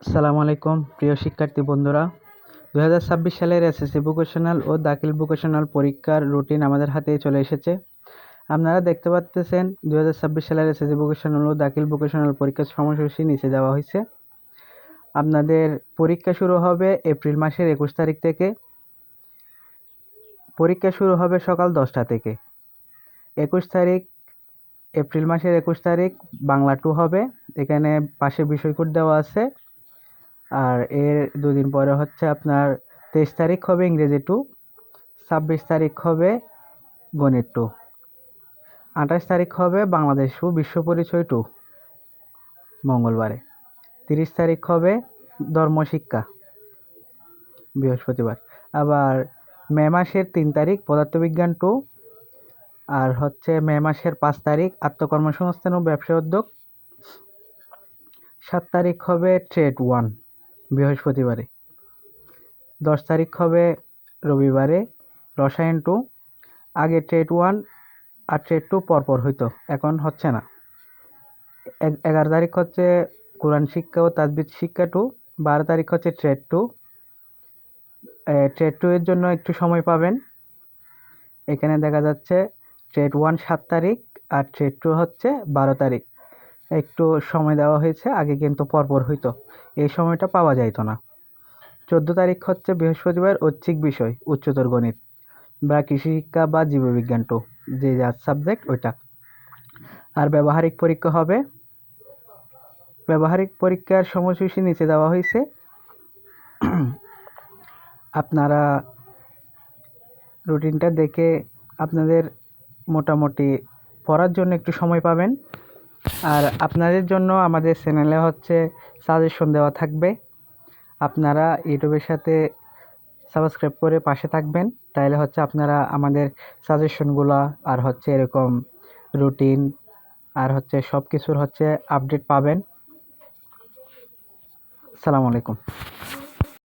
আসসালামু আলাইকুম প্রিয় শিক্ষার্থী বন্ধুরা। 2026 সালের এসএসসি ভোকেশনাল ও দাখিল ভোকেশনাল পরীক্ষার রুটিন আমাদের হাতে চলে এসেছে। আপনারা দেখতে পাচ্ছেন 2026 সালের এসএসসি ভোকেশনাল ও দাখিল ভোকেশনাল পরীক্ষার সময়সূচি নিচে দেওয়া হয়েছে। আপনাদের পরীক্ষা শুরু হবে এপ্রিল মাসের 21 তারিখ থেকে। পরীক্ষা শুরু হবে সকাল 10টা থেকে। 21 তারিখ, এপ্রিল মাসের 21 তারিখ বাংলা 2 হবে। এখানে পাশে বিষয় কোড দেওয়া আছে। আর এর দুদিন পরে হচ্ছে আপনার 23 তারিখ হবে ইংরেজি 2, 26 তারিখ হবে গণিত 2, 28 তারিখ হবে বাংলাদেশ বিশ্ব পরিচয় 2 মঙ্গলবারে, 30 তারিখ হবে ধর্মশিক্ষা বৃহস্পতিবার। আবার মে মাসের 3 তারিখ পদার্থবিজ্ঞান 2, আর হচ্ছে মে মাসের 5 তারিখ আত্মকর্মসংস্থান ও ব্যবসা উদ্যোগ, 7 তারিখ হবে ট্রেড 1 বৃহস্পতিবারে, 10 তারিখ হবে রবিবারে রসায়ন 2। আগে ট্রেড 1 আর ট্রেড 2 পরপর হইতো, এখন হচ্ছে না। 11 তারিখ হচ্ছে কোরআন শিক্ষা ও তাজবিদ শিক্ষা 2, 12 তারিখ হচ্ছে ট্রেড 2। ট্রেড 2 এর জন্য একটু সময় পাবেন। এখানে দেখা যাচ্ছে ট্রেড 1 7 তারিখ আর ট্রেড 2 হচ্ছে 12 তারিখ। একটু সময় দেওয়া হয়েছে, আগে কিন্তু পরপর হইতো, এই সময়টা পাওয়া যাইতো না। 14 তারিখ হচ্ছে বৃহস্পতিবার ঐচ্ছিক বিষয় উচ্চতর গণিত বা কৃষি শিক্ষা বা জীববিজ্ঞান 2, যে যার সাবজেক্ট ওইটা। আর ব্যবহারিক পরীক্ষা হবে। ব্যবহারিক পরীক্ষার সময়সূচি নিচে দেওয়া হয়েছে। আপনারা রুটিনটা দেখে আপনাদের মোটামুটি পড়ার জন্য একটু সময় পাবেন। আর আপনাদের জন্য আমাদের চ্যানেলে হচ্ছে সাজেশন দেওয়া থাকবে। আপনারা ইউটিউবের সাথে সাবস্ক্রাইব করে পাশে থাকবেন, তাহলে হচ্ছে আপনারা আমাদের সাজেশনগুলো আর হচ্ছে এরকম রুটিন আর হচ্ছে সব কিছুর হচ্ছে আপডেট পাবেন। আসসালামু আলাইকুম।